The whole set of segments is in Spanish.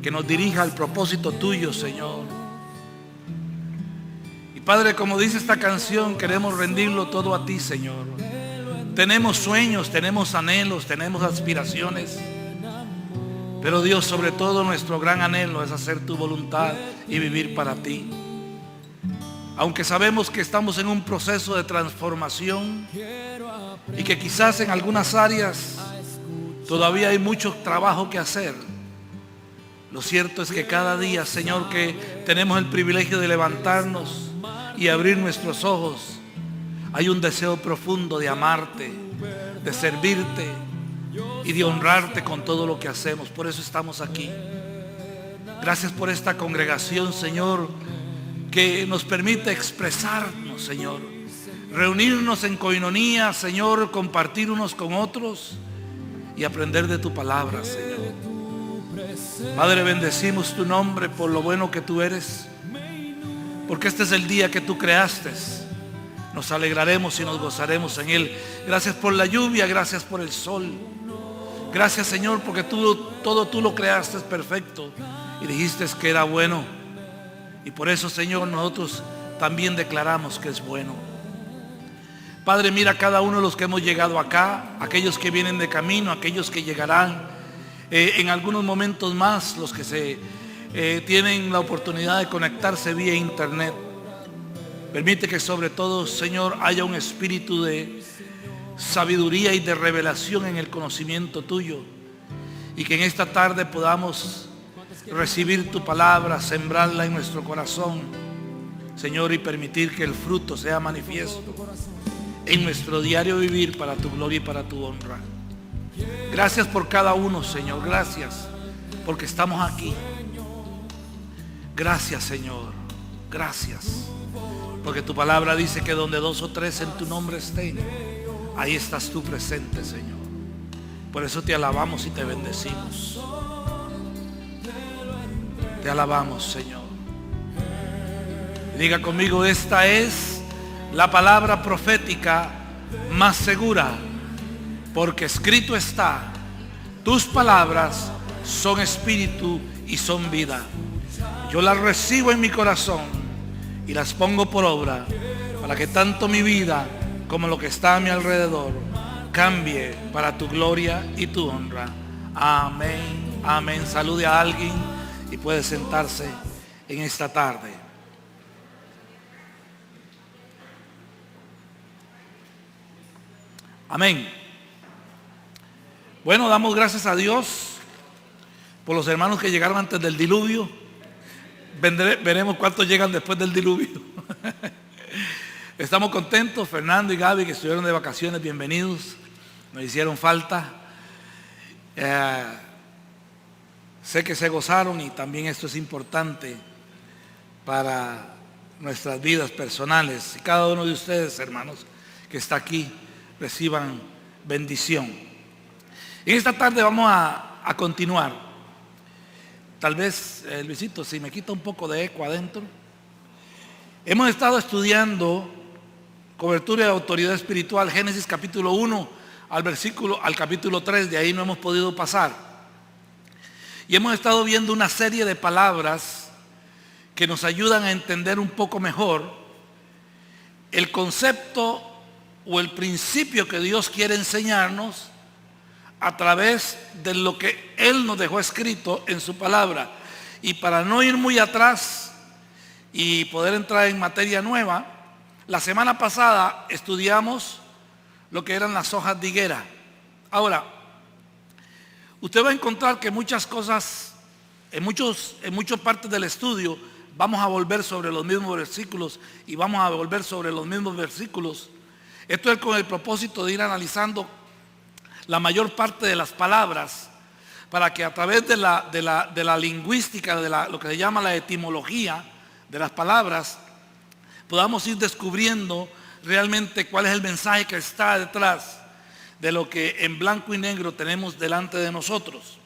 que nos dirija al propósito tuyo, Señor. Y Padre, como dice esta canción, queremos rendirlo todo a ti, Señor. Tenemos sueños, tenemos anhelos, tenemos aspiraciones, pero Dios, sobre todo nuestro gran anhelo es hacer tu voluntad y vivir para ti. Aunque sabemos que estamos en un proceso de transformación y que quizás en algunas áreas todavía hay mucho trabajo que hacer, lo cierto es que cada día, Señor, que tenemos el privilegio de levantarnos y abrir nuestros ojos, hay un deseo profundo de amarte, de servirte y de honrarte con todo lo que hacemos. Por eso estamos aquí. Gracias por esta congregación, Señor, que nos permite expresarnos, Señor, reunirnos en coinonía, Señor, compartir unos con otros y aprender de tu palabra, Señor. Padre, bendecimos tu nombre por lo bueno que tú eres, porque este es el día que tú creaste. Nos alegraremos y nos gozaremos en él. Gracias por la lluvia, gracias por el sol. Gracias, Señor, porque todo tú lo creaste perfecto y dijiste que era bueno. Y por eso, Señor, nosotros también declaramos que es bueno. Padre, mira a cada uno de los que hemos llegado acá, aquellos que vienen de camino, aquellos que llegarán en algunos momentos más, los que tienen la oportunidad de conectarse vía internet. Permite que sobre todo, Señor, haya un espíritu de sabiduría y de revelación en el conocimiento tuyo, y que en esta tarde podamos recibir tu palabra, sembrarla en nuestro corazón, Señor, y permitir que el fruto sea manifiesto en nuestro diario vivir para tu gloria y para tu honra. Gracias por cada uno, Señor. Gracias porque estamos aquí. Gracias, Señor. Gracias porque tu palabra dice que donde 2 o 3 en tu nombre estén, ahí estás tú presente, Señor. Por eso te alabamos y te bendecimos. Te alabamos, Señor. Diga conmigo: esta es la palabra profética más segura, porque escrito está: tus palabras son espíritu y son vida. Yo las recibo en mi corazón y las pongo por obra, para que tanto mi vida como lo que está a mi alrededor cambie para tu gloria y tu honra. Amén, amén. Salude a alguien y puede sentarse en esta tarde. Amén. Bueno, damos gracias a Dios por los hermanos que llegaron antes del diluvio. Veremos cuántos llegan después del diluvio. Estamos contentos. Fernando y Gaby, que estuvieron de vacaciones, bienvenidos. Nos hicieron falta. Sé que se gozaron, y también esto es importante para nuestras vidas personales. Y cada uno de ustedes, hermanos, que está aquí, reciban bendición. En esta tarde vamos a continuar. Tal vez, Luisito, si me quita un poco de eco adentro. Hemos estado estudiando cobertura de autoridad espiritual, Génesis capítulo 1 al capítulo 3, de ahí no hemos podido pasar. Y hemos estado viendo una serie de palabras que nos ayudan a entender un poco mejor el concepto o el principio que Dios quiere enseñarnos a través de lo que Él nos dejó escrito en su palabra. Y para no ir muy atrás y poder entrar en materia nueva, la semana pasada estudiamos lo que eran las hojas de higuera. Ahora, usted va a encontrar que muchas cosas, en muchas partes del estudio, vamos a volver sobre los mismos versículos y vamos a volver sobre los mismos versículos. Esto es con el propósito de ir analizando la mayor parte de las palabras, para que a través de la lingüística, de lo que se llama la etimología de las palabras, podamos ir descubriendo realmente cuál es el mensaje que está detrás de lo que en blanco y negro tenemos delante de nosotros.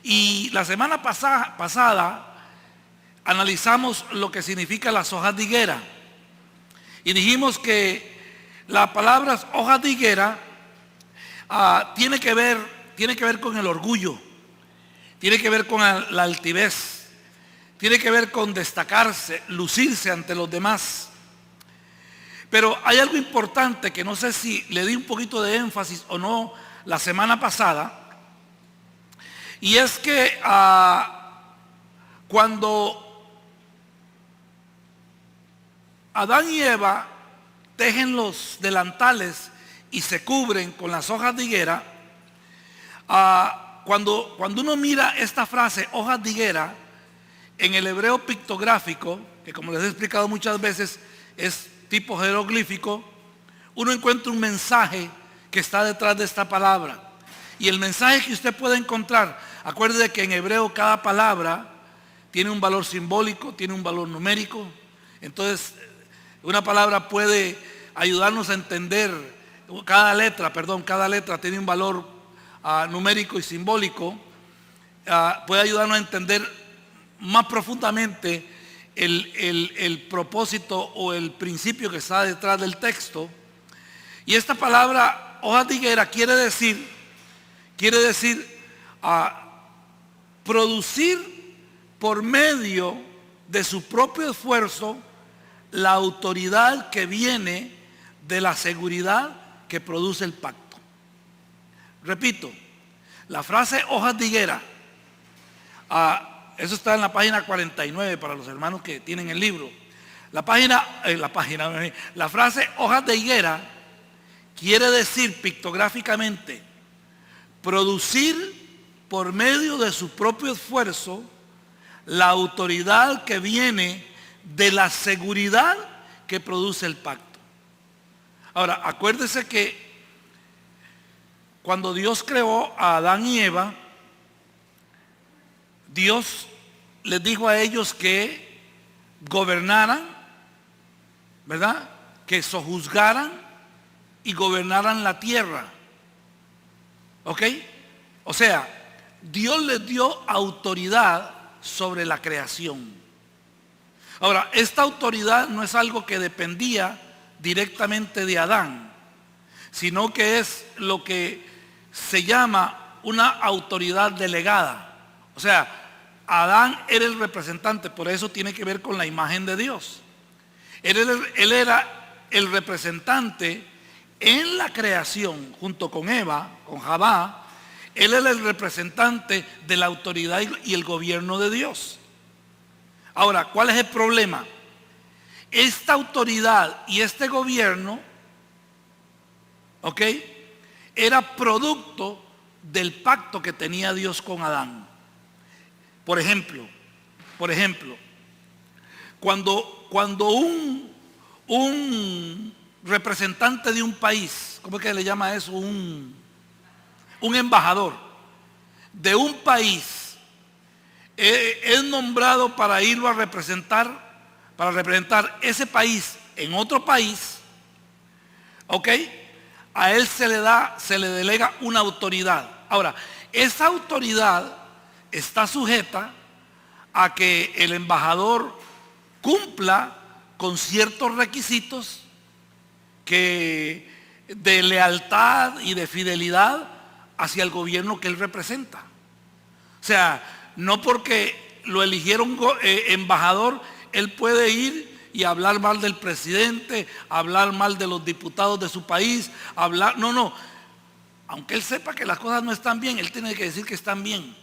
Y la semana pasada analizamos lo que significa las hojas de higuera, y dijimos que la palabra hojas de higuera tiene que ver con el orgullo. tiene que ver con la altivez, tiene que ver con destacarse, lucirse ante los demás. Pero hay algo importante que no sé si le di un poquito de énfasis o no la semana pasada, y es que cuando Adán y Eva tejen los delantales y se cubren con las hojas de higuera, cuando uno mira esta frase, hojas de higuera, en el hebreo pictográfico, que como les he explicado muchas veces, es tipo jeroglífico, uno encuentra un mensaje que está detrás de esta palabra. Y el mensaje que usted puede encontrar, acuérdese que en hebreo cada palabra tiene un valor simbólico, tiene un valor numérico. Entonces, una palabra puede ayudarnos a entender, cada letra tiene un valor numérico y simbólico, puede ayudarnos a entender más profundamente el propósito o el principio que está detrás del texto. Y esta palabra hojas de higuera quiere decir producir por medio de su propio esfuerzo la autoridad que viene de la seguridad que produce el pacto. Repito, la frase hojas de higuera, eso está en la página 49 para los hermanos que tienen el libro. La frase hojas de higuera quiere decir pictográficamente producir por medio de su propio esfuerzo la autoridad que viene de la seguridad que produce el pacto. Ahora, acuérdese que cuando Dios creó a Adán y Eva, Dios les dijo a ellos que gobernaran, ¿verdad? Que sojuzgaran y gobernaran la tierra. ¿Ok? O sea, Dios les dio autoridad sobre la creación. Ahora, esta autoridad no es algo que dependía directamente de Adán, sino que es lo que se llama una autoridad delegada. O sea, Adán era el representante, por eso tiene que ver con la imagen de Dios. Él era el representante en la creación, junto con Eva, con Javá. Él era el representante de la autoridad y el gobierno de Dios. Ahora, ¿cuál es el problema? Esta autoridad y este gobierno, ¿ok?, era producto del pacto que tenía Dios con Adán. Por ejemplo, cuando un representante de un país, ¿cómo es que le llama eso? Un embajador de un país es nombrado para irlo a representar, para representar ese país en otro país, ¿ok? A él se le delega una autoridad. Ahora, esa autoridad está sujeta a que el embajador cumpla con ciertos requisitos de lealtad y de fidelidad hacia el gobierno que él representa. O sea, no porque lo eligieron embajador, él puede ir y hablar mal del presidente, hablar mal de los diputados de su país, no. Aunque él sepa que las cosas no están bien, él tiene que decir que están bien,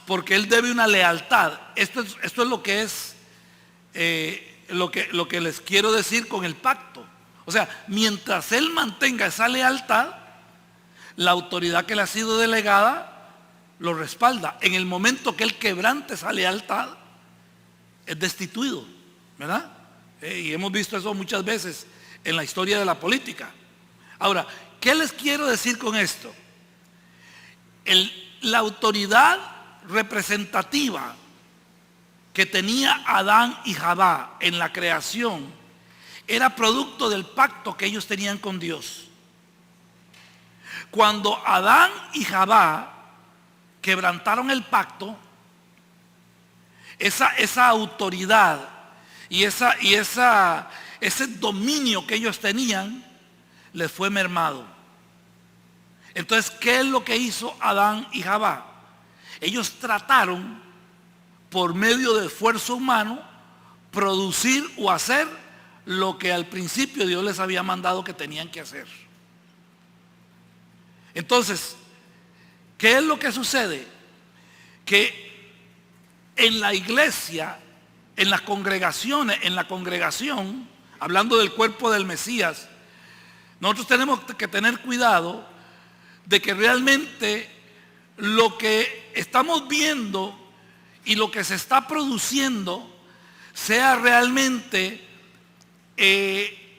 porque él debe una lealtad. Esto es lo que es lo que les quiero decir con el pacto. O sea, mientras él mantenga esa lealtad, la autoridad que le ha sido delegada lo respalda. En el momento que él quebrante esa lealtad, es destituido, ¿verdad? Y hemos visto eso muchas veces en la historia de la política. Ahora, ¿qué les quiero decir con esto? La autoridad representativa que tenía Adán y Javá en la creación era producto del pacto que ellos tenían con Dios. Cuando Adán y Javá quebrantaron el pacto, esa autoridad y ese dominio que ellos tenían les fue mermado. Entonces, ¿qué es lo que hizo Adán y Javá? ellos trataron por medio de esfuerzo humano producir o hacer lo que al principio Dios les había mandado que tenían que hacer. Entonces, ¿qué es lo que sucede? Que en la iglesia, en las congregaciones, en la congregación, hablando del cuerpo del Mesías, nosotros tenemos que tener cuidado de que realmente lo que estamos viendo y lo que se está produciendo sea realmente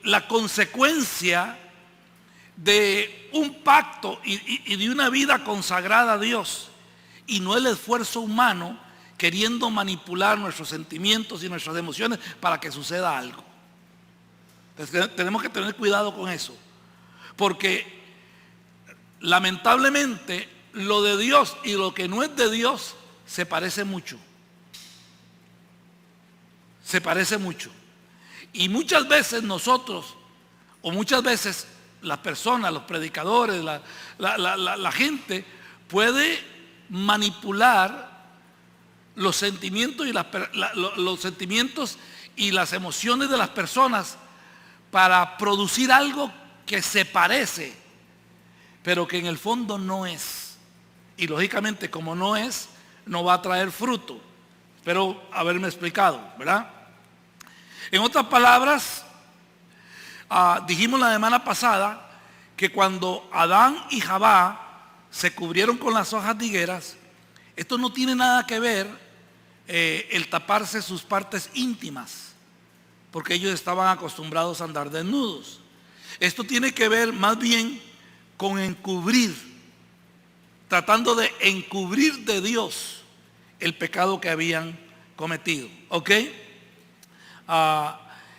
la consecuencia de un pacto y de una vida consagrada a Dios, y no el esfuerzo humano queriendo manipular nuestros sentimientos y nuestras emociones para que suceda algo. Entonces, tenemos que tener cuidado con eso, porque lamentablemente lo de Dios y lo que no es de Dios se parece mucho. Se parece mucho. Y muchas veces nosotros, o muchas veces las personas, los predicadores, la gente puede manipular los sentimientos los sentimientos y las emociones de las personas para producir algo que se parece, pero que en el fondo no es. Y lógicamente, como no es, no va a traer fruto. Espero haberme explicado, ¿verdad? En otras palabras, dijimos la semana pasada que cuando Adán y Jabá se cubrieron con las hojas de higueras, esto no tiene nada que ver el taparse sus partes íntimas, porque ellos estaban acostumbrados a andar desnudos. Esto tiene que ver más bien con encubrir, tratando de encubrir de Dios el pecado que habían cometido. ¿Ok?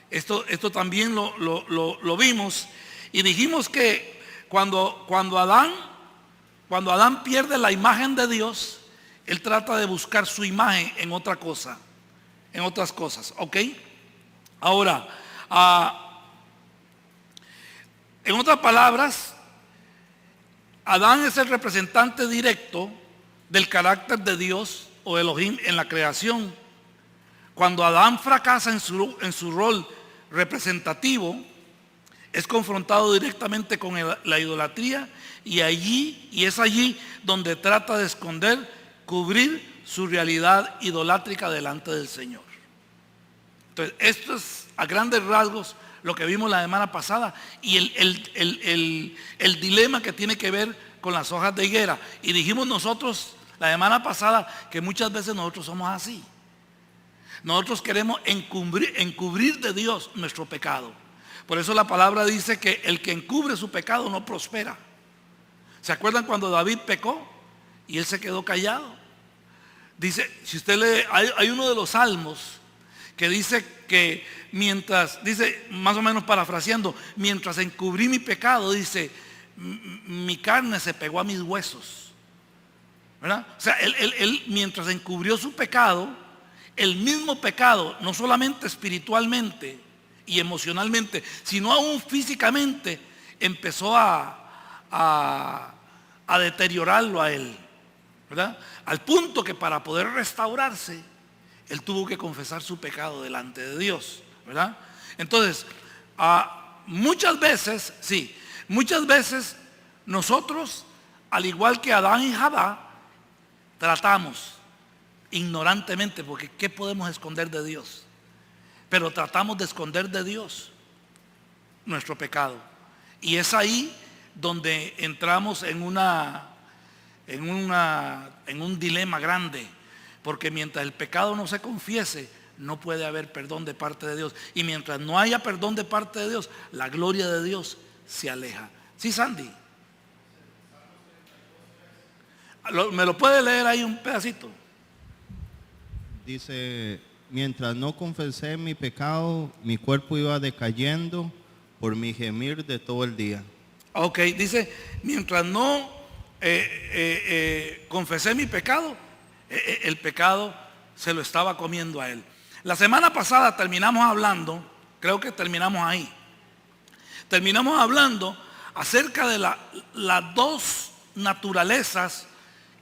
Esto también lo vimos, y dijimos que cuando Adán pierde la imagen de Dios, él trata de buscar su imagen en otra cosa, en otras cosas. ¿Ok? Ahora, en otras palabras, Adán es el representante directo del carácter de Dios o Elohim en la creación. Cuando Adán fracasa en su rol representativo, es confrontado directamente con la idolatría, y es allí donde trata de esconder, cubrir su realidad idolátrica delante del Señor. Entonces, esto es a grandes rasgos lo que vimos la semana pasada, y el dilema que tiene que ver con las hojas de higuera. Y dijimos nosotros la semana pasada que muchas veces nosotros somos así. Nosotros queremos encubrir de Dios nuestro pecado. Por eso la palabra dice que el que encubre su pecado no prospera. ¿Se acuerdan cuando David pecó y él se quedó callado? Dice, si usted lee, hay uno de los salmos que dice que dice más o menos parafraseando, mientras encubrí mi pecado, dice, mi carne se pegó a mis huesos, ¿verdad? O sea, él mientras encubrió su pecado, el mismo pecado, no solamente espiritualmente y emocionalmente, sino aún físicamente, empezó a deteriorarlo a él, ¿verdad? Al punto que para poder restaurarse, él tuvo que confesar su pecado delante de Dios, ¿verdad? Entonces, muchas veces nosotros, al igual que Adán y Jabá, tratamos ignorantemente, porque ¿qué podemos esconder de Dios? Pero tratamos de esconder de Dios nuestro pecado. Y es ahí donde entramos en un dilema grande, porque mientras el pecado no se confiese, no puede haber perdón de parte de Dios. Y mientras no haya perdón de parte de Dios, la gloria de Dios se aleja. ¿Sí, Sandy? ¿Me lo puede leer ahí un pedacito? Dice, mientras no confesé mi pecado, mi cuerpo iba decayendo por mi gemir de todo el día. Ok, dice, mientras no confesé mi pecado, el pecado se lo estaba comiendo a él. La semana pasada terminamos hablando, creo que terminamos ahí. Terminamos hablando acerca de las dos naturalezas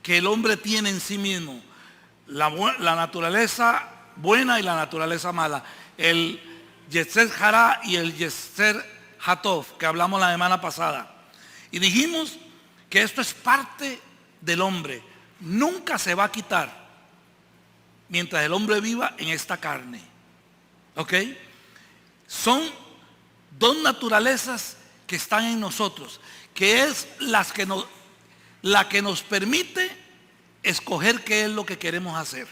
que el hombre tiene en sí mismo, la naturaleza buena y la naturaleza mala, el Yetzer Hará y el Yetzer Hatov, que hablamos la semana pasada. Y dijimos que esto es parte del hombre, nunca se va a quitar mientras el hombre viva en esta carne. ¿Ok? Son dos naturalezas que están en nosotros, que es la que nos permite escoger qué es lo que queremos hacer.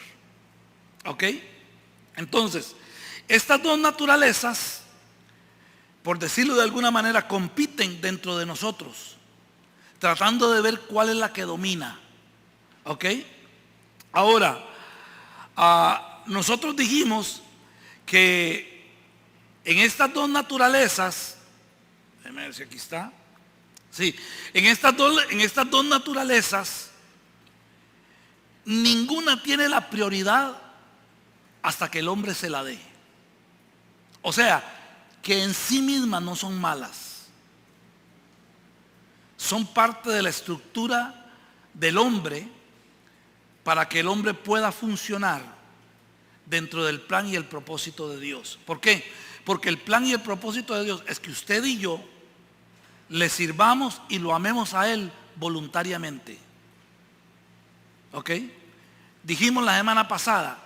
¿Ok? Entonces, estas dos naturalezas, por decirlo de alguna manera, compiten dentro de nosotros, tratando de ver cuál es la que domina. ¿Ok? Ahora, nosotros dijimos que en estas dos naturalezas, déjame ver si aquí está. Sí, en estas dos naturalezas, ninguna tiene la prioridad hasta que el hombre se la dé. O sea, que en sí mismas no son malas. Son parte de la estructura del hombre para que el hombre pueda funcionar dentro del plan y el propósito de Dios. ¿Por qué? Porque el plan y el propósito de Dios es que usted y yo le sirvamos y lo amemos a Él voluntariamente. ¿Ok? Dijimos la semana pasada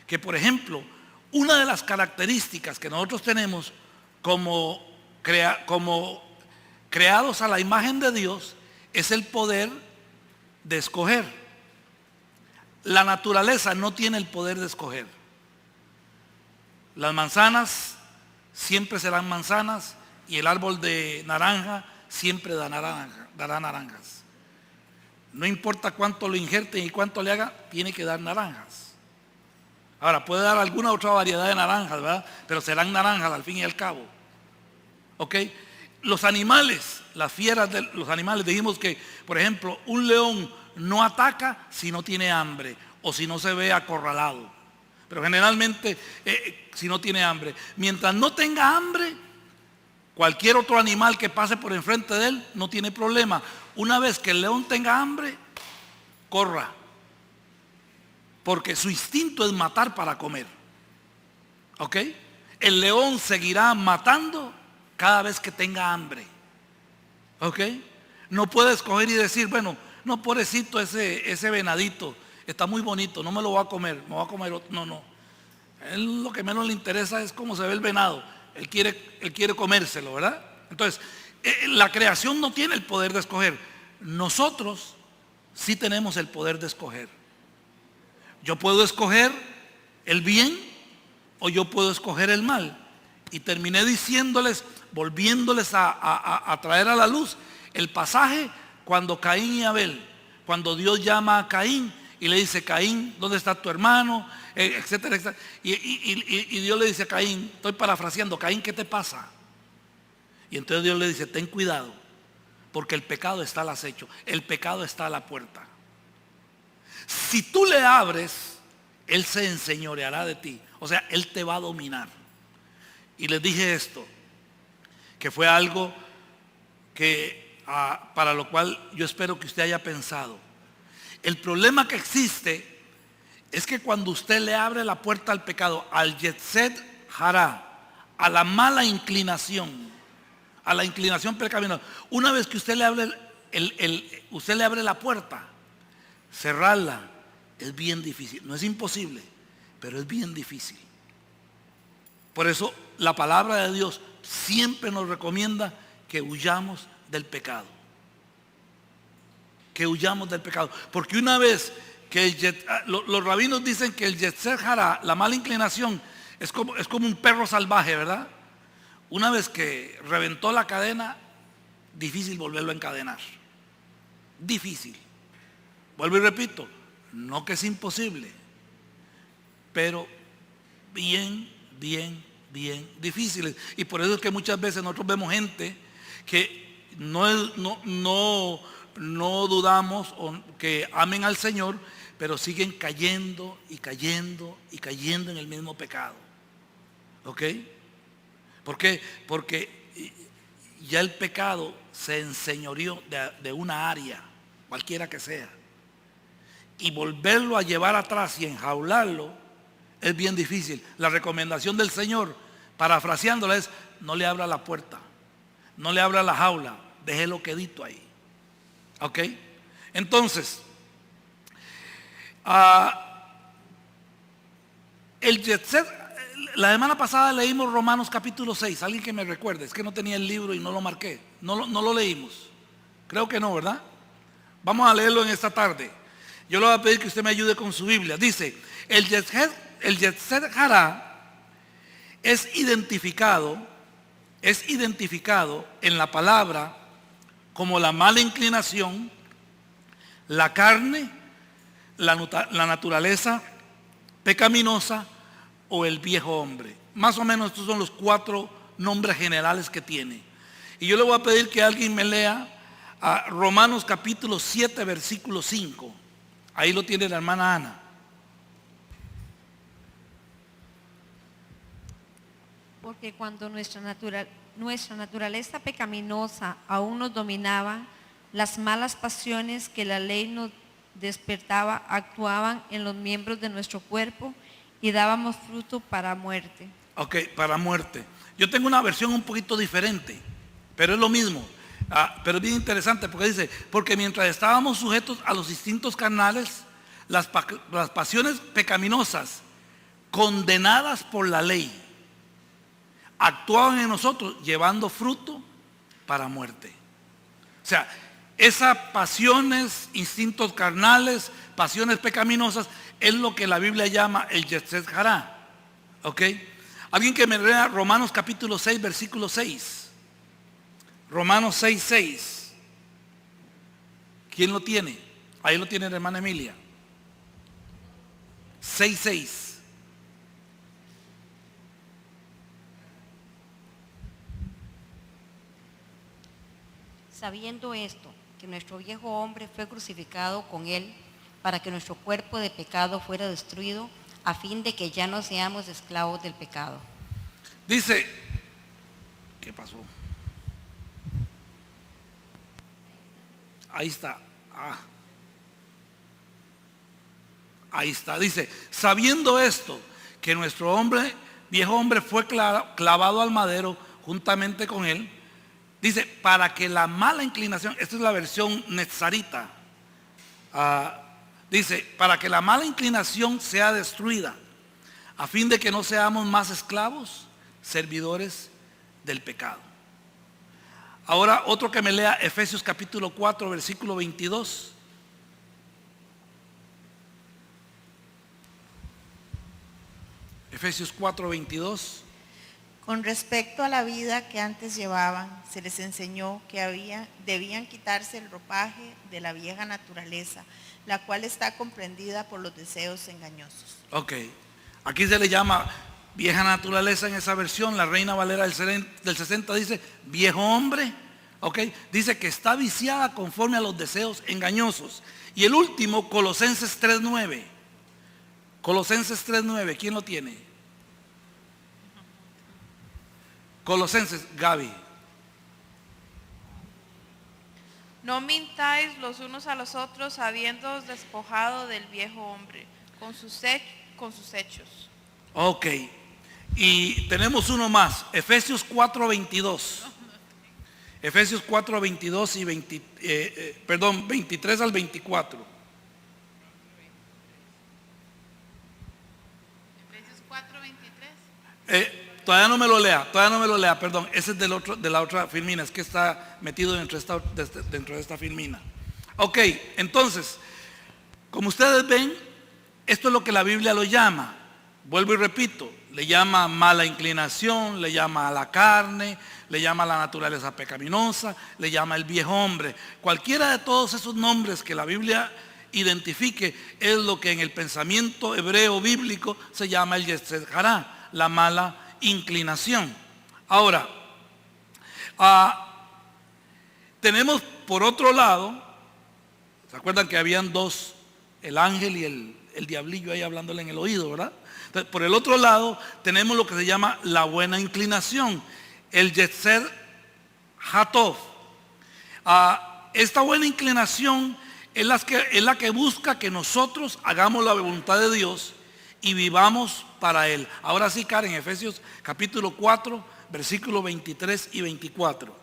que, por ejemplo, una de las características que nosotros tenemos como creados a la imagen de Dios es el poder de escoger. La naturaleza no tiene el poder de escoger. Las manzanas siempre serán manzanas y el árbol de naranja siempre dará naranjas. No importa cuánto lo injerten y cuánto le haga, tiene que dar naranjas. Ahora, puede dar alguna otra variedad de naranjas, ¿verdad? Pero serán naranjas al fin y al cabo. ¿Ok? Los animales, las fieras de los animales, dijimos que, por ejemplo, un león no ataca si no tiene hambre o si no se ve acorralado. Pero generalmente, si no tiene hambre. Mientras no tenga hambre, cualquier otro animal que pase por enfrente de él no tiene problema. Una vez que el león tenga hambre, corra. Porque su instinto es matar para comer. ¿Ok? El león seguirá matando cada vez que tenga hambre. ¿Ok? No puede escoger y decir, bueno, no, pobrecito ese venadito, está muy bonito, no me lo voy a comer, me voy a comer otro. No. Él lo que menos le interesa es cómo se ve el venado. Él quiere comérselo, ¿verdad? Entonces, la creación no tiene el poder de escoger. Nosotros sí tenemos el poder de escoger. Yo puedo escoger el bien o yo puedo escoger el mal. Y terminé diciéndoles, volviéndoles a traer a la luz el pasaje cuando Caín y Abel, cuando Dios llama a Caín y le dice, Caín, ¿dónde está tu hermano? Etcétera, etcétera. Y Dios le dice a Caín, estoy parafraseando, Caín, ¿qué te pasa? Y entonces Dios le dice, ten cuidado, porque el pecado está al acecho, el pecado está a la puerta. Si tú le abres, Él se enseñoreará de ti. O sea, Él te va a dominar. Y les dije esto, que fue algo que para lo cual yo espero que usted haya pensado. El problema que existe es que cuando usted le abre la puerta al pecado, al Yetzer Hará, a la mala inclinación, a la inclinación pecaminosa, una vez que usted le abre usted le abre la puerta, cerrarla es bien difícil. No es imposible, pero es bien difícil. Por eso la palabra de Dios siempre nos recomienda que huyamos del pecado. Que huyamos del pecado. Porque una vez que los rabinos dicen que el Yetzer Hará, la mala inclinación, es como un perro salvaje, ¿verdad? Una vez que reventó la cadena, difícil volverlo a encadenar. Difícil. Vuelvo y repito, no que es imposible, pero bien difíciles. Y por eso es que muchas veces nosotros vemos gente que no dudamos que amen al Señor, pero siguen cayendo en el mismo pecado. ¿Ok? ¿Por qué? Porque ya el pecado se enseñoreó de una área, cualquiera que sea. y volverlo a llevar atrás y enjaularlo es bien difícil. La recomendación del Señor, parafraseándola, es: no le abra la puerta, no le abra la jaula, déjelo quedito ahí. ¿Ok? Entonces, el Yetzer, la semana pasada leímos Romanos capítulo 6. Alguien que me recuerde, es que no tenía el libro y no lo marqué. No lo leímos. Creo que no, ¿verdad? Vamos a leerlo en esta tarde. Yo le voy a pedir que usted me ayude con su Biblia. Dice: el Yetzer Hará es identificado en la palabra como la mala inclinación, la carne, la naturaleza pecaminosa o el viejo hombre. Más o menos estos son los 4 nombres generales que tiene. Y yo le voy a pedir que alguien me lea a Romanos capítulo 7 versículo 5. Ahí lo tiene la hermana Ana. Porque cuando nuestra naturaleza pecaminosa aún nos dominaba, las malas pasiones que la ley nos despertaba actuaban en los miembros de nuestro cuerpo y dábamos fruto para muerte. Ok, para muerte. Yo tengo una versión un poquito diferente, pero es lo mismo. Pero es bien interesante porque dice: porque mientras estábamos sujetos a los instintos carnales, las pasiones pecaminosas condenadas por la ley actuaban en nosotros llevando fruto para muerte. O sea, esas pasiones, instintos carnales, pasiones pecaminosas, es lo que la Biblia llama el Yetzer Hará. ¿Ok? Alguien que me lea Romanos capítulo 6 versículo 6. Romanos 6, 6. ¿Quién lo tiene? Ahí lo tiene la hermana Emilia. 6, 6. Sabiendo esto, que nuestro viejo hombre fue crucificado con él, para que nuestro cuerpo de pecado fuera destruido, a fin de que ya no seamos esclavos del pecado. Dice, ¿qué pasó? Ahí está. Ahí está. Dice: sabiendo esto, que nuestro viejo hombre fue clavado al madero juntamente con él. Dice: para que la mala inclinación, esta es la versión Netzarita, dice: para que la mala inclinación sea destruida, a fin de que no seamos más esclavos, servidores del pecado. Ahora otro que me lea Efesios capítulo 4 versículo 22. Efesios 4, 22. Con respecto a la vida que antes llevaban, se les enseñó que debían quitarse el ropaje de la vieja naturaleza, la cual está comprendida por los deseos engañosos. Ok, aquí se le llama vieja naturaleza en esa versión. La Reina Valera del 60 dice viejo hombre. Ok, dice que está viciada conforme a los deseos engañosos. Y el último, Colosenses 3:9. Colosenses 3:9, ¿quién lo tiene? Colosenses, Gaby. No mintáis los unos a los otros, habiéndoos despojado del viejo hombre con sus hechos. Ok, y tenemos uno más, Efesios 4:22. Efesios 4:22 y 23 al 24. Efesios 4:23. Todavía no me lo lea, perdón. Ese es de la otra filmina, es que está metido dentro de esta filmina. Ok, entonces, como ustedes ven, esto es lo que la Biblia lo llama. Vuelvo y repito, le llama mala inclinación, le llama a la carne, le llama a la naturaleza pecaminosa, le llama el viejo hombre. Cualquiera de todos esos nombres que la Biblia identifique es lo que en el pensamiento hebreo bíblico se llama el Yetzer Hará, la mala inclinación. Ahora, tenemos por otro lado, ¿se acuerdan que habían dos, el ángel y el diablillo ahí hablándole en el oído, verdad? Entonces, por el otro lado tenemos lo que se llama la buena inclinación, el Yetzer Hatov. Esta buena inclinación es la que busca que nosotros hagamos la voluntad de Dios y vivamos para Él. Ahora sí, Karen, Efesios capítulo 4, versículos 23 y 24.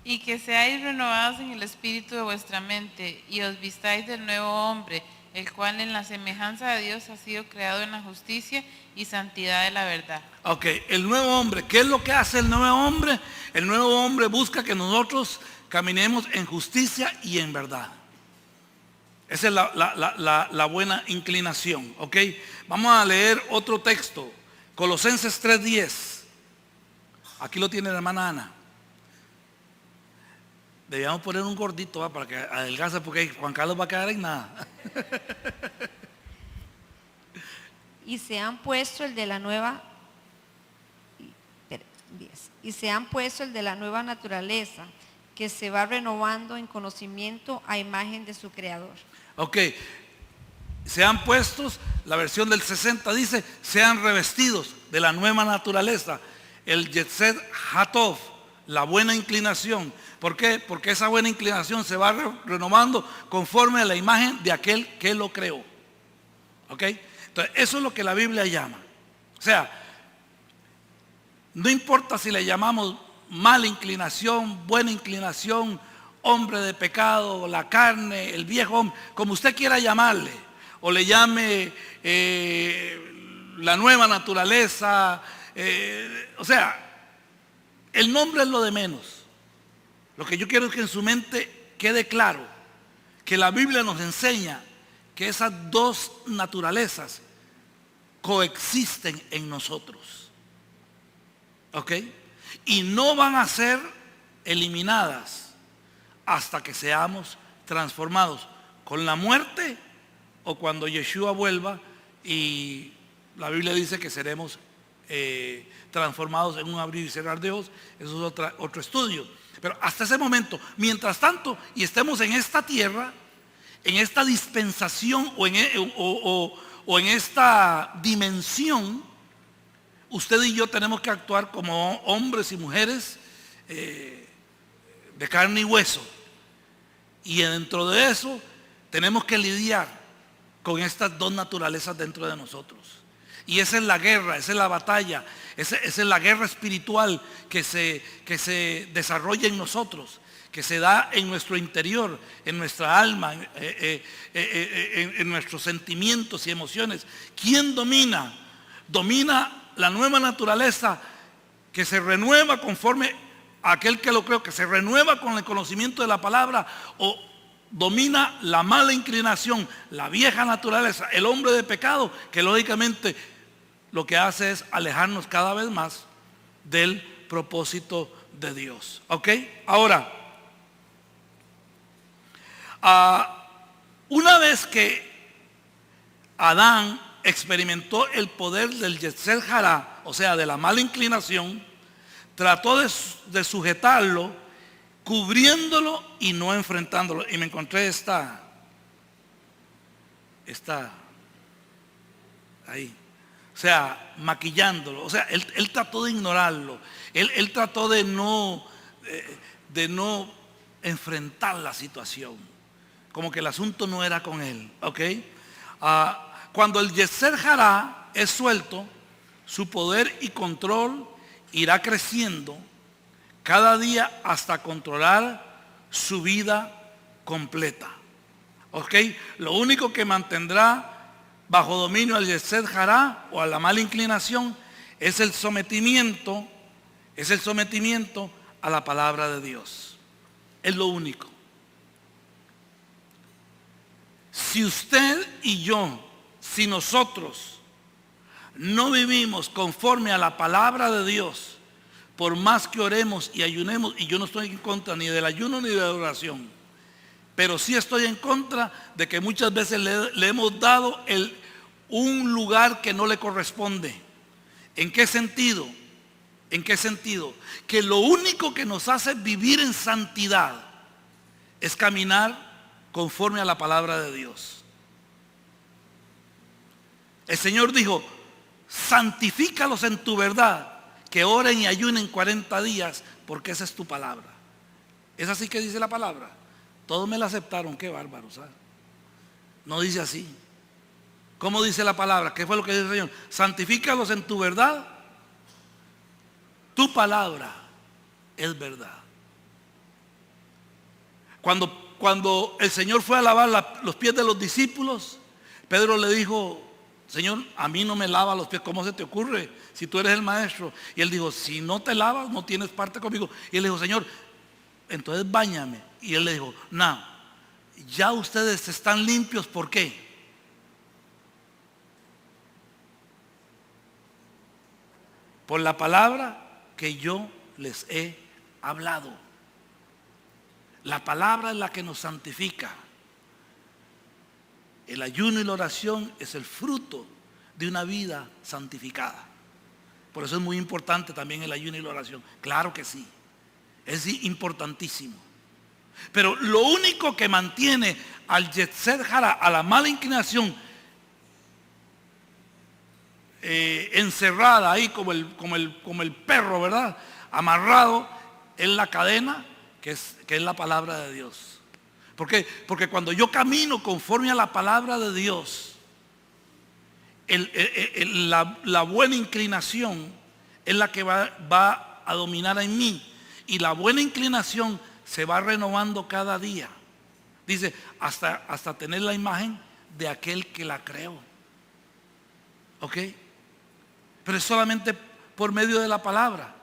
Y que seáis renovados en el espíritu de vuestra mente, y os vistáis del nuevo hombre, el cual en la semejanza de Dios ha sido creado en la justicia y santidad de la verdad. Ok, el nuevo hombre, ¿qué es lo que hace el nuevo hombre? El nuevo hombre busca que nosotros caminemos en justicia y en verdad. Esa es la buena inclinación, ok. Vamos a leer otro texto, Colosenses 3:10. Aquí lo tiene la hermana Ana. Debíamos poner un gordito, ¿va? Para que adelgace, porque Juan Carlos va a quedar en nada. Y se han puesto el de la nueva, y se han puesto el de la nueva naturaleza, que se va renovando en conocimiento a imagen de su creador. Ok, sean puestos, la versión del 60 dice, sean revestidos de la nueva naturaleza, el Yetzet Hatov, la buena inclinación. ¿Por qué? Porque esa buena inclinación se va renovando conforme a la imagen de aquel que lo creó. ¿Ok? Entonces, eso es lo que la Biblia llama. O sea, no importa si le llamamos mala inclinación, buena inclinación, hombre de pecado, la carne, el viejo hombre, como usted quiera llamarle, o le llame la nueva naturaleza, o sea, el nombre es lo de menos. Lo que yo quiero es que en su mente quede claro que la Biblia nos enseña que esas dos naturalezas coexisten en nosotros. ¿Ok? Y no van a ser eliminadas hasta que seamos transformados con la muerte o cuando Yeshua vuelva, y la Biblia dice que seremos transformados en un abrir y cerrar de ojos. Eso es otro estudio. Pero hasta ese momento, mientras tanto, y estemos en esta tierra, en esta dispensación o en esta dimensión, usted y yo tenemos que actuar como hombres y mujeres de carne y hueso. Y dentro de eso tenemos que lidiar con estas dos naturalezas dentro de nosotros. Y esa es la guerra, esa es la batalla, esa es la guerra espiritual que se desarrolla en nosotros, que se da en nuestro interior, en nuestra alma, en nuestros sentimientos y emociones. ¿Quién domina? Domina la nueva naturaleza que se renueva conforme a aquel que lo creo, que se renueva con el conocimiento de la palabra, o domina la mala inclinación, la vieja naturaleza, el hombre de pecado, que lógicamente lo que hace es alejarnos cada vez más del propósito de Dios. ¿Ok? Ahora, una vez que Adán experimentó el poder del Yetzer Hará, o sea, de la mala inclinación, trató de sujetarlo, cubriéndolo y no enfrentándolo. Y me encontré esta ahí. O sea, maquillándolo. O sea, él trató de ignorarlo. Él trató de no enfrentar la situación. Como que el asunto no era con él. ¿Ok? Cuando el Yetzer Hará es suelto, su poder y control irá creciendo cada día hasta controlar su vida completa. ¿Ok? Lo único que mantendrá bajo dominio al Yetzer Hará o a la mala inclinación es el sometimiento a la palabra de Dios. Es lo único. Si usted y yo, si nosotros no vivimos conforme a la palabra de Dios, por más que oremos y ayunemos, y yo no estoy en contra ni del ayuno ni de la oración, pero sí estoy en contra de que muchas veces le hemos dado un lugar que no le corresponde. ¿En qué sentido? ¿En qué sentido? Que lo único que nos hace vivir en santidad es caminar conforme a la palabra de Dios. El Señor dijo, santifícalos en tu verdad, que oren y ayunen 40 días, porque esa es tu palabra. ¿Es así que dice la palabra? Todos me la aceptaron, qué bárbaro, ¿sabes? No dice así. ¿Cómo dice la palabra? ¿Qué fue lo que dice el Señor? Santifícalos en tu verdad. Tu palabra es verdad. Cuando el Señor fue a lavar los pies de los discípulos, Pedro le dijo, Señor, a mí no me lava los pies, ¿cómo se te ocurre? Si tú eres el maestro. Y él dijo, si no te lavas, no tienes parte conmigo. Y él le dijo, Señor, entonces báñame. Y él le dijo, no, ya ustedes están limpios, ¿por qué? Por la palabra que yo les he hablado. La palabra es la que nos santifica. El ayuno y la oración es el fruto de una vida santificada. Por eso es muy importante también el ayuno y la oración. Claro que sí, es importantísimo. Pero lo único que mantiene al Yetzer Hara, a la mala inclinación, encerrada ahí como el perro, ¿verdad? Amarrado, es la cadena que es la palabra de Dios. ¿Por qué? Porque cuando yo camino conforme a la palabra de Dios, la buena inclinación es la que va a dominar en mí. Y la buena inclinación se va renovando cada día. Dice, hasta tener la imagen de aquel que la creó. ¿Ok? Pero es solamente por medio de la palabra.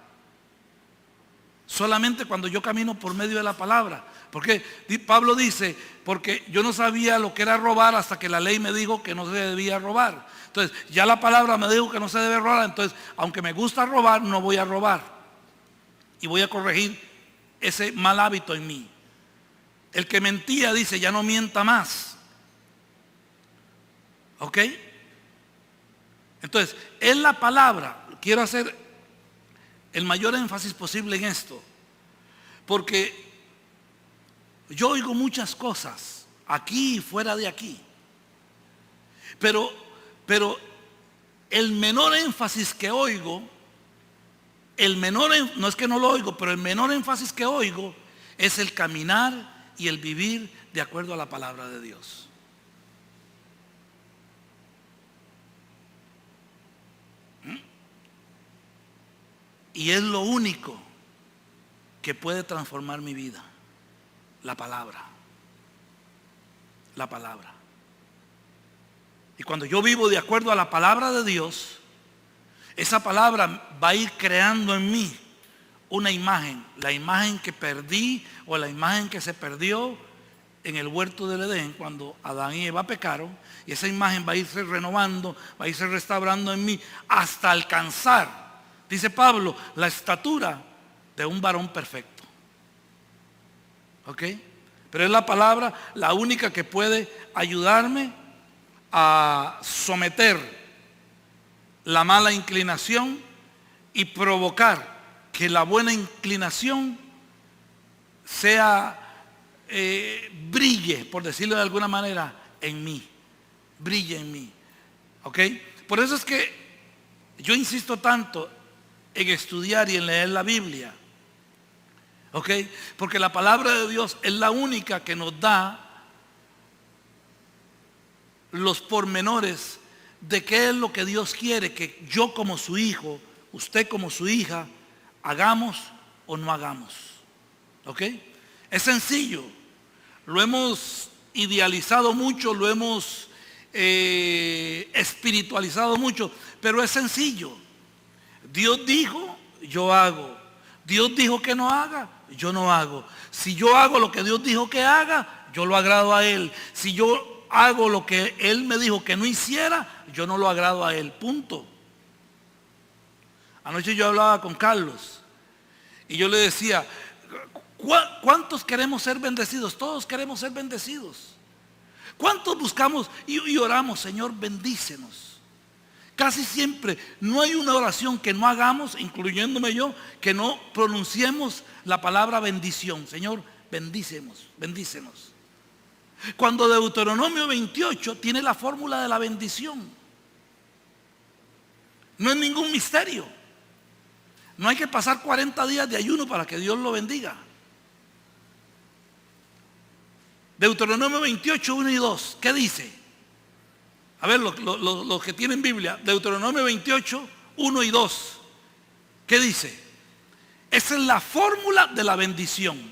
Solamente cuando yo camino por medio de la palabra. Porque Pablo dice, porque yo no sabía lo que era robar hasta que la ley me dijo que no se debía robar. Entonces, ya la palabra me dijo que no se debe robar. Entonces, aunque me gusta robar, no voy a robar. Y voy a corregir ese mal hábito en mí. El que mentía dice, ya no mienta más. ¿Ok? Entonces, en la palabra, quiero hacer el mayor énfasis posible en esto, porque yo oigo muchas cosas, aquí y fuera de aquí, pero el menor énfasis que oigo, no es que no lo oigo, pero el menor énfasis que oigo es el caminar y el vivir de acuerdo a la palabra de Dios. Y es lo único que puede transformar mi vida. La palabra. La palabra. Y cuando yo vivo de acuerdo a la palabra de Dios, esa palabra va a ir creando en mí una imagen. La imagen que perdí o la imagen que se perdió en el huerto del Edén cuando Adán y Eva pecaron. Y esa imagen va a irse renovando, va a irse restaurando en mí hasta alcanzar, dice Pablo, la estatura de un varón perfecto. ¿Ok? Pero es la palabra la única que puede ayudarme a someter la mala inclinación y provocar que la buena inclinación sea, brille, por decirlo de alguna manera, en mí. Brille en mí. ¿Ok? Por eso es que yo insisto tanto en estudiar y en leer la Biblia. ¿Ok? Porque la palabra de Dios es la única que nos da los pormenores de qué es lo que Dios quiere que yo como su hijo, usted como su hija, hagamos o no hagamos. ¿Ok? Es sencillo. Lo hemos idealizado mucho, lo hemos espiritualizado mucho, pero es sencillo. Dios dijo, yo hago. Dios dijo que no haga, yo no hago. Si yo hago lo que Dios dijo que haga, yo lo agrado a Él. Si yo hago lo que Él me dijo que no hiciera, yo no lo agrado a Él. Punto. Anoche yo hablaba con Carlos y yo le decía, ¿cuántos queremos ser bendecidos? Todos queremos ser bendecidos. ¿Cuántos buscamos y oramos, Señor, bendícenos? Casi siempre no hay una oración que no hagamos, incluyéndome yo, que no pronunciemos la palabra bendición. Señor, bendícenos, bendícenos. Cuando Deuteronomio 28 tiene la fórmula de la bendición. No es ningún misterio. No hay que pasar 40 días de ayuno para que Dios lo bendiga. Deuteronomio 28, 1 y 2. ¿Qué dice? A ver, los que tienen Biblia. Deuteronomio 28, 1 y 2. ¿Qué dice? Esa es la fórmula de la bendición.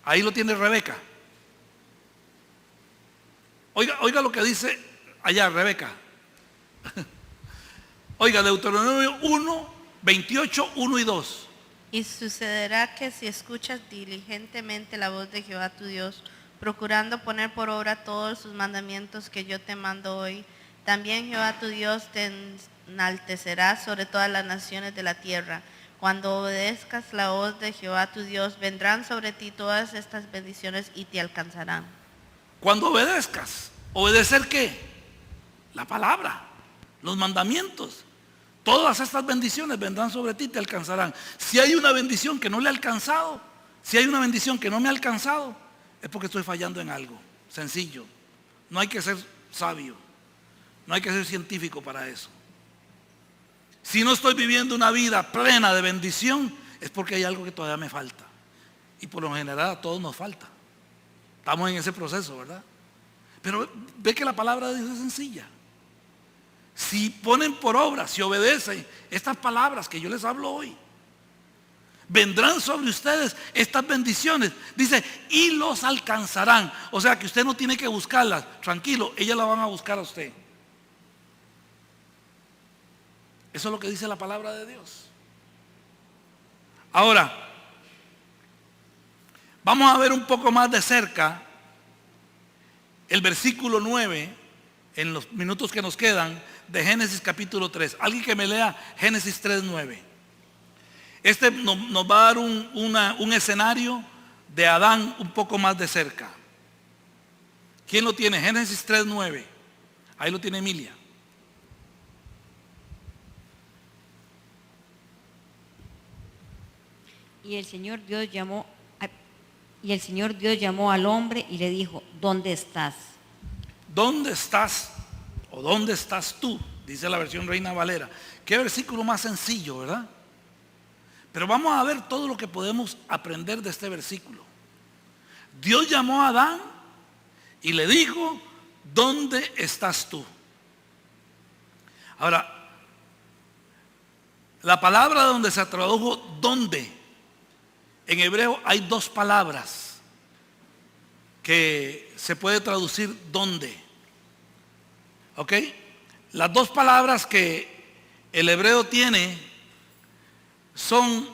Ahí lo tiene Rebeca. Oiga lo que dice allá Rebeca. Oiga, Deuteronomio 1, 28, 1 y 2. Y sucederá que si escuchas diligentemente la voz de Jehová tu Dios, procurando poner por obra todos sus mandamientos que yo te mando hoy, también Jehová tu Dios te enaltecerá sobre todas las naciones de la tierra. Cuando obedezcas la voz de Jehová tu Dios, vendrán sobre ti todas estas bendiciones y te alcanzarán. Cuando obedezcas. ¿Obedecer qué? La palabra, los mandamientos. Todas estas bendiciones vendrán sobre ti y te alcanzarán. Si hay una bendición que no le ha alcanzado, si hay una bendición que no me ha alcanzado, es porque estoy fallando en algo. Sencillo. No hay que ser sabio. No hay que ser científico para eso. Si no estoy viviendo una vida plena de bendición, es porque hay algo que todavía me falta. Y por lo general a todos nos falta. Estamos en ese proceso, ¿verdad? Pero ve que la palabra de Dios es sencilla. Si ponen por obra, si obedecen estas palabras que yo les hablo hoy, vendrán sobre ustedes estas bendiciones. Dice, y los alcanzarán. O sea que usted no tiene que buscarlas. Tranquilo, ellas las van a buscar a usted. Eso es lo que dice la palabra de Dios. Ahora, vamos a ver un poco más de cerca el versículo 9, en los minutos que nos quedan, de Génesis capítulo 3. Alguien que me lea Génesis 3, 9. Este nos va a dar un escenario de Adán un poco más de cerca. ¿Quién lo tiene? Génesis 3, 9. Ahí lo tiene Emilia. Y el Señor Dios llamó al hombre y le dijo, ¿dónde estás? ¿Dónde estás? ¿O dónde estás tú? Dice la versión Reina Valera. Qué versículo más sencillo, ¿verdad? Pero vamos a ver todo lo que podemos aprender de este versículo. Dios llamó a Adán y le dijo, ¿dónde estás tú? Ahora, la palabra donde se tradujo ¿dónde? En hebreo hay dos palabras que se puede traducir ¿dónde? ¿Ok? Las dos palabras que el hebreo tiene son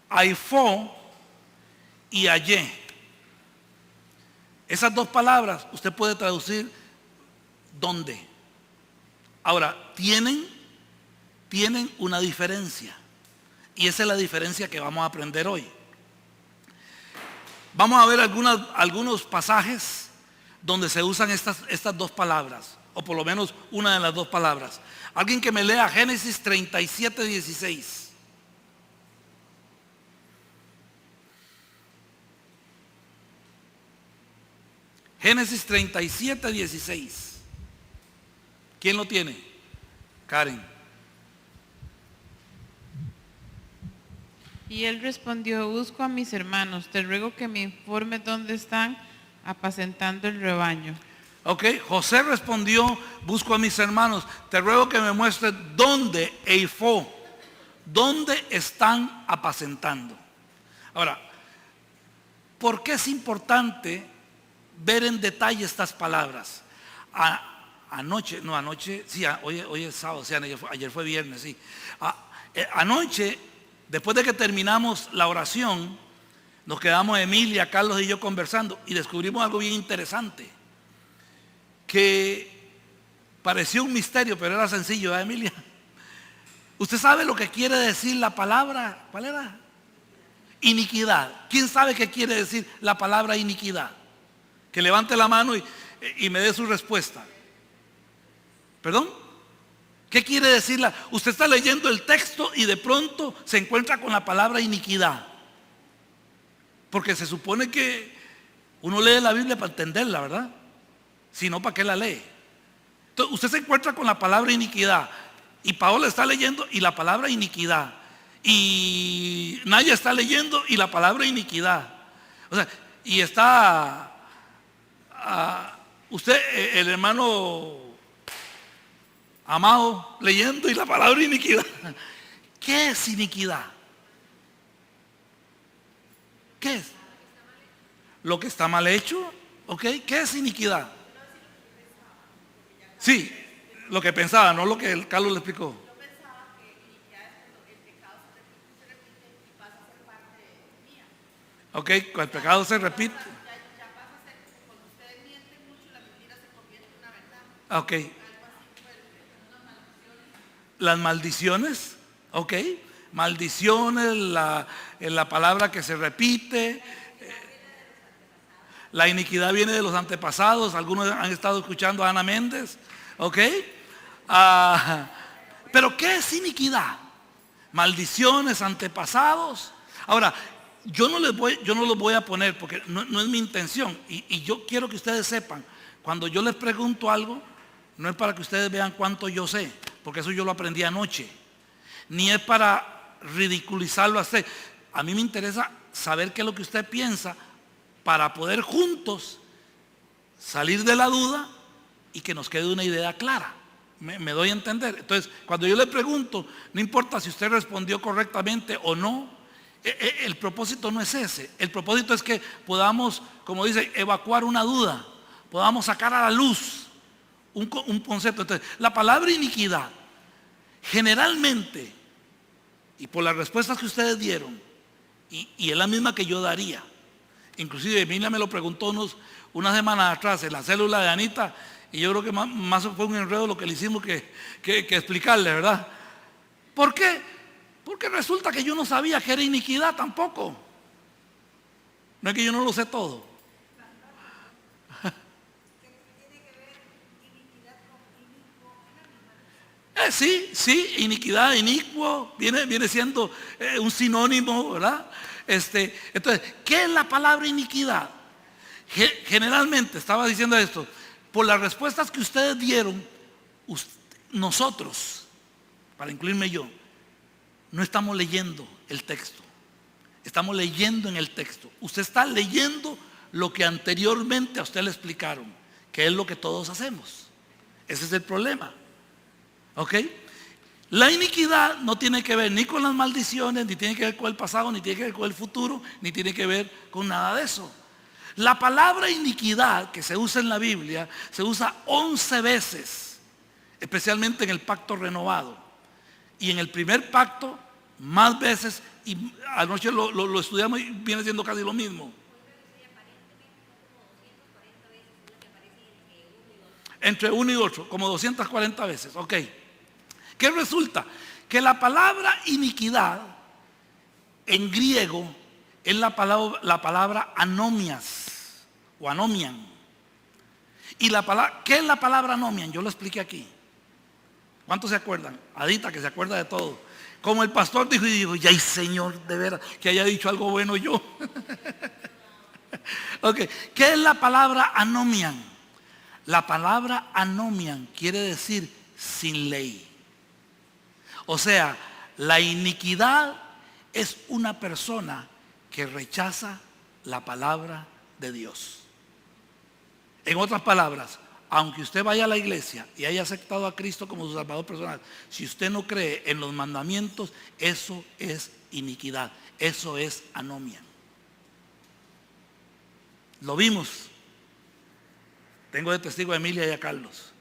aifó y ayé. Esas dos palabras usted puede traducir ¿dónde? Ahora, tienen una diferencia. Y esa es la diferencia que vamos a aprender hoy. Vamos a ver algunos pasajes donde se usan estas dos palabras, o por lo menos una de las dos palabras. Alguien que me lea Génesis 37, 16. Génesis 37, 16. ¿Quién lo tiene? Karen. Y él respondió, busco a mis hermanos, te ruego que me informes dónde están apacentando el rebaño. Ok, José respondió, busco a mis hermanos, te ruego que me muestres dónde, eifó, dónde están apacentando. Ahora, ¿por qué es importante ver en detalle estas palabras? Hoy es sábado, sí, ayer fue viernes, sí. Anoche, después de que terminamos la oración, nos quedamos Emilia, Carlos y yo conversando y descubrimos algo bien interesante, que pareció un misterio, pero era sencillo, ¿verdad, Emilia? ¿Usted sabe lo que quiere decir la palabra? ¿Cuál era? Iniquidad. ¿Quién sabe qué quiere decir la palabra iniquidad? Que levante la mano y me dé su respuesta. ¿Perdón? ¿Qué quiere decirla? Usted está leyendo el texto y de pronto se encuentra con la palabra iniquidad. Porque se supone que uno lee la Biblia para entenderla, ¿verdad? Si no, ¿para qué la lee? Entonces usted se encuentra con la palabra iniquidad. Y Paola está leyendo y la palabra iniquidad. y Naya está leyendo y la palabra iniquidad. O sea, y está usted, el hermano Amado, leyendo y la palabra iniquidad. ¿Qué es iniquidad? ¿Qué es? Lo que está mal hecho, ¿ok? ¿Qué es iniquidad? Sí, lo que pensaba, no lo que el Carlos le explicó. Ok, cuando el pecado se repite. Ok. Las maldiciones, ok. Maldiciones, la palabra que se repite. La iniquidad viene de los antepasados. Algunos han estado escuchando a Ana Méndez, ok. Pero ¿qué es iniquidad? Maldiciones, antepasados. Ahora, yo no los voy a poner porque no es mi intención. Y yo quiero que ustedes sepan, cuando yo les pregunto algo, no es para que ustedes vean cuánto yo sé, porque eso yo lo aprendí anoche. Ni es para ridiculizarlo a usted. A mí me interesa saber qué es lo que usted piensa para poder juntos salir de la duda y que nos quede una idea clara. Me doy a entender. Entonces, cuando yo le pregunto, no importa si usted respondió correctamente o no, el propósito no es ese. El propósito es que podamos, como dice, evacuar una duda, podamos sacar a la luz un concepto. Entonces, la palabra iniquidad, generalmente, y por las respuestas que ustedes dieron, y es la misma que yo daría, inclusive Emilia me lo preguntó unas semanas atrás en la célula de Anita, y yo creo que más fue un enredo lo que le hicimos que explicarle, ¿verdad? ¿Por qué? Porque resulta que yo no sabía que era iniquidad tampoco. No es que yo no lo sé todo. Sí, iniquidad, inicuo, viene siendo un sinónimo, ¿verdad? Entonces, ¿qué es la palabra iniquidad? Generalmente, estaba diciendo esto, por las respuestas que ustedes dieron, nosotros, para incluirme yo, no estamos leyendo el texto, estamos leyendo en el texto. Usted está leyendo lo que anteriormente a usted le explicaron, que es lo que todos hacemos. Ese es el problema. ¿Ok? La iniquidad no tiene que ver ni con las maldiciones, ni tiene que ver con el pasado, ni tiene que ver con el futuro, ni tiene que ver con nada de eso. La palabra iniquidad que se usa en la Biblia se usa 11 veces, especialmente en el pacto renovado. Y en el primer pacto, más veces, y anoche lo estudiamos y viene siendo casi lo mismo. Entre uno y otro, como 240 veces, ok. ¿Qué resulta? Que la palabra iniquidad en griego es la palabra anomias o anomian. Y ¿qué es la palabra anomian? Yo lo expliqué aquí. ¿Cuántos se acuerdan? Adita, que se acuerda de todo. Como el pastor dijo, ya ay Señor, de veras, que haya dicho algo bueno yo. Ok, ¿qué es la palabra anomian? La palabra anomian quiere decir sin ley. O sea, la iniquidad es una persona que rechaza la palabra de Dios. En otras palabras, aunque usted vaya a la iglesia y haya aceptado a Cristo como su Salvador personal, si usted no cree en los mandamientos, eso es iniquidad, eso es anomia. Lo vimos. Tengo de testigo a Emilia y a Carlos.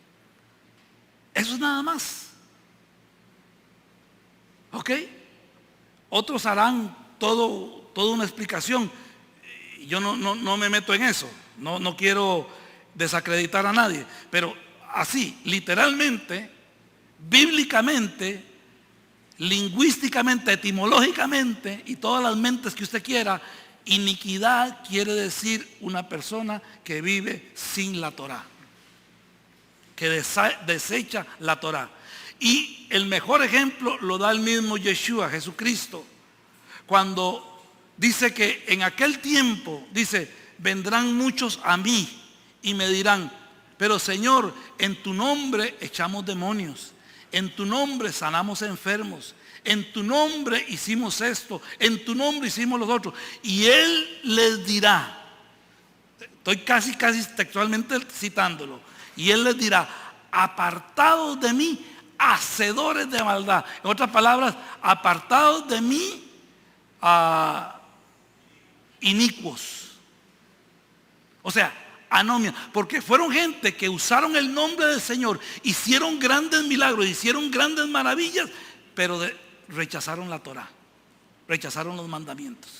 Eso es nada más. ¿Ok? Otros harán toda una explicación. Yo no me meto en eso. No quiero desacreditar a nadie. Pero así, literalmente, bíblicamente, lingüísticamente, etimológicamente, y todas las mentes que usted quiera, iniquidad quiere decir una persona que vive sin la Torá, que desecha la Torá. Y el mejor ejemplo lo da el mismo Yeshua, Jesucristo, cuando dice que en aquel tiempo, dice, vendrán muchos a mí y me dirán, pero Señor, en tu nombre echamos demonios, en tu nombre sanamos enfermos, en tu nombre hicimos esto, en tu nombre hicimos los otros. Y Él les dirá, estoy casi textualmente citándolo, y Él les dirá, apartados de mí, hacedores de maldad. En otras palabras, apartados de mí, inicuos. O sea, anomia, porque fueron gente que usaron el nombre del Señor, hicieron grandes milagros, hicieron grandes maravillas, pero rechazaron la Torá, rechazaron los mandamientos.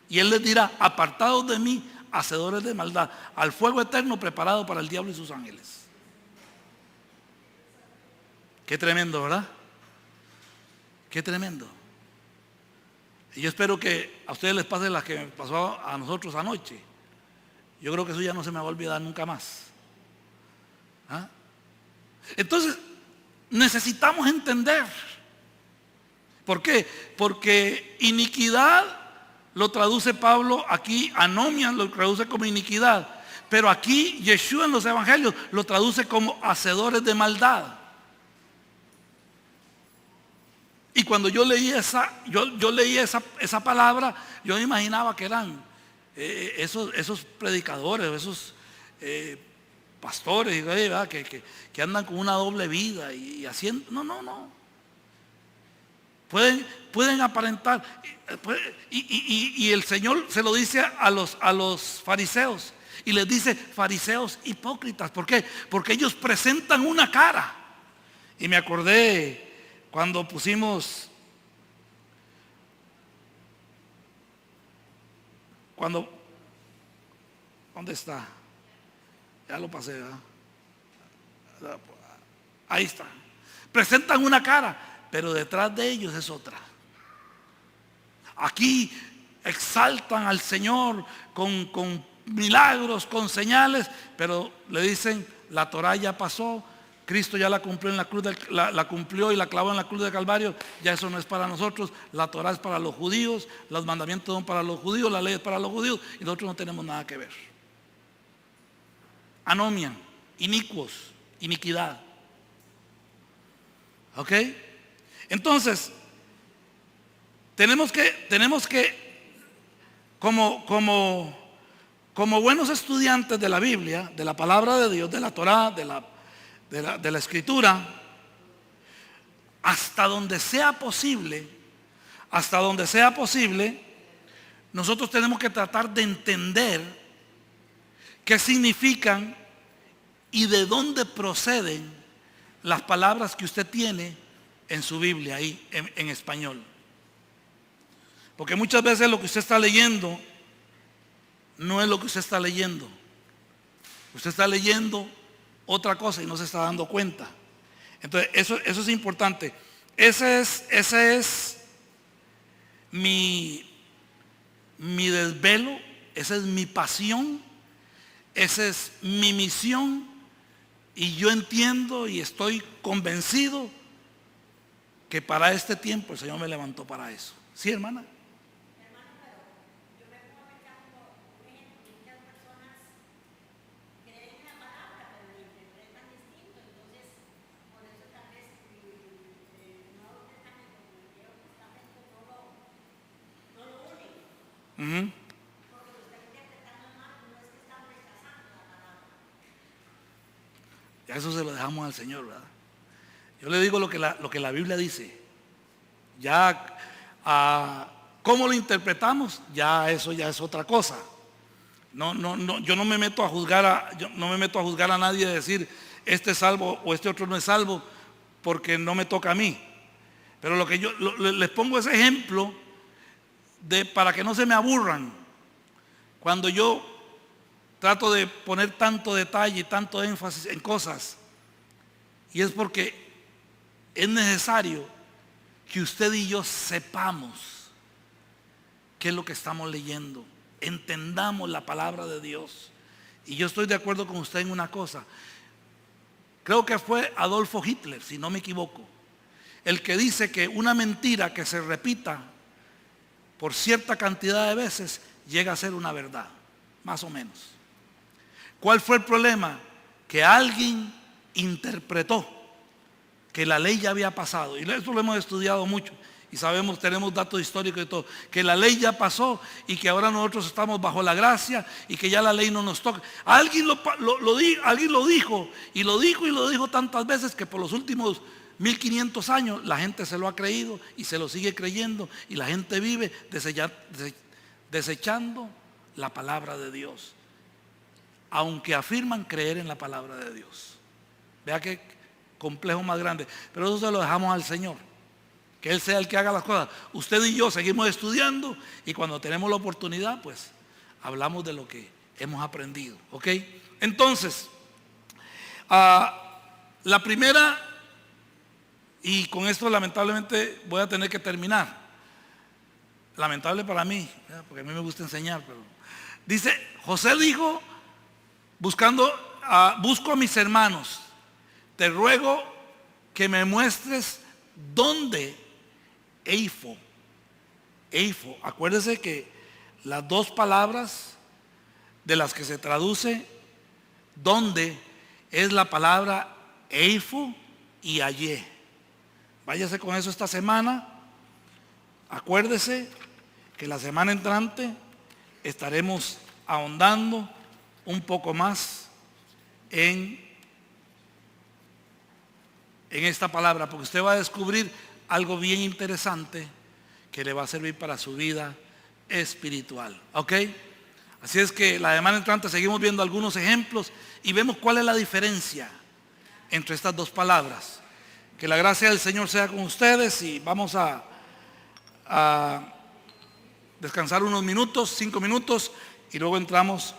Y Él les dirá, apartados de mí, hacedores de maldad, al fuego eterno preparado para el diablo y sus ángeles. Qué tremendo, ¿verdad? Qué tremendo. Y yo espero que a ustedes les pase la que me pasó a nosotros anoche. Yo creo que eso ya no se me va a olvidar nunca más. ¿Ah? Entonces, necesitamos entender. ¿Por qué? Porque iniquidad lo traduce Pablo aquí, anomia lo traduce como iniquidad. Pero aquí Yeshua en los evangelios lo traduce como hacedores de maldad. Y cuando yo leí esa palabra, yo me imaginaba que eran esos predicadores, esos pastores que andan con una doble vida y haciendo. No. Pueden aparentar. Y el Señor se lo dice a los fariseos. Y les dice, fariseos hipócritas. ¿Por qué? Porque ellos presentan una cara. Y me acordé cuando pusimos, ¿dónde está? Ya lo pasé, ¿verdad? Ahí está. Presentan una cara, pero detrás de ellos es otra. Aquí exaltan al Señor con milagros, con señales, pero le dicen, la Torá ya pasó, Cristo ya la cumplió en la cruz, la cumplió y la clavó en la cruz del Calvario, ya eso no es para nosotros, la Torá es para los judíos, los mandamientos son para los judíos, la ley es para los judíos y nosotros no tenemos nada que ver. Anomia, inicuos, iniquidad. ¿Ok? Entonces, tenemos que como buenos estudiantes de la Biblia, de la palabra de Dios, de la Torá, de la Escritura, hasta donde sea posible, nosotros tenemos que tratar de entender qué significan y de dónde proceden las palabras que usted tiene en su Biblia, ahí en español. Porque muchas veces lo que usted está leyendo no es lo que usted está leyendo. Usted está leyendo otra cosa y no se está dando cuenta. Entonces eso es importante. Ese es mi desvelo, esa es mi pasión, esa es mi misión, y yo entiendo y estoy convencido que para este tiempo el Señor me levantó para eso. ¿Sí, hermana? Ya eso se lo dejamos al Señor, ¿verdad? Yo le digo lo que la Biblia dice. Ya cómo lo interpretamos, ya eso ya es otra cosa. No, yo no me meto a juzgar a nadie de decir este es salvo o este otro no es salvo, porque no me toca a mí. Pero lo que yo les pongo ese ejemplo para que no se me aburran. Cuando yo trato de poner tanto detalle y tanto énfasis en cosas, y es porque es necesario que usted y yo sepamos qué es lo que estamos leyendo, entendamos la palabra de Dios. Y yo estoy de acuerdo con usted en una cosa. Creo que fue Adolfo Hitler, si no me equivoco, el que dice que una mentira que se repita por cierta cantidad de veces llega a ser una verdad, más o menos. ¿Cuál fue el problema? Que alguien interpretó que la ley ya había pasado, y esto lo hemos estudiado mucho y sabemos, tenemos datos históricos y todo, que la ley ya pasó y que ahora nosotros estamos bajo la gracia y que ya la ley no nos toca. Alguien lo dijo y lo dijo tantas veces que por los últimos 1500 años la gente se lo ha creído y se lo sigue creyendo, y la gente vive desechando la palabra de Dios, aunque afirman creer en la palabra de Dios. Vea qué complejo más grande, pero eso se lo dejamos al Señor, que Él sea el que haga las cosas. Usted y yo seguimos estudiando, y cuando tenemos la oportunidad, pues hablamos de lo que hemos aprendido, ¿ok? Entonces, la primera, y con esto lamentablemente voy a tener que terminar, lamentable para mí, porque a mí me gusta enseñar, pero dice, José dijo, busco a mis hermanos, te ruego que me muestres dónde Eifo, acuérdese que las dos palabras de las que se traduce dónde es la palabra Eifo y Ayé. Váyase con eso esta semana. Acuérdese que la semana entrante estaremos ahondando un poco más en esta palabra, porque usted va a descubrir algo bien interesante que le va a servir para su vida espiritual, ¿ok? Así es que la semana entrante seguimos viendo algunos ejemplos y vemos cuál es la diferencia entre estas dos palabras. Que la gracia del Señor sea con ustedes, y vamos a descansar unos minutos, 5 minutos, y luego entramos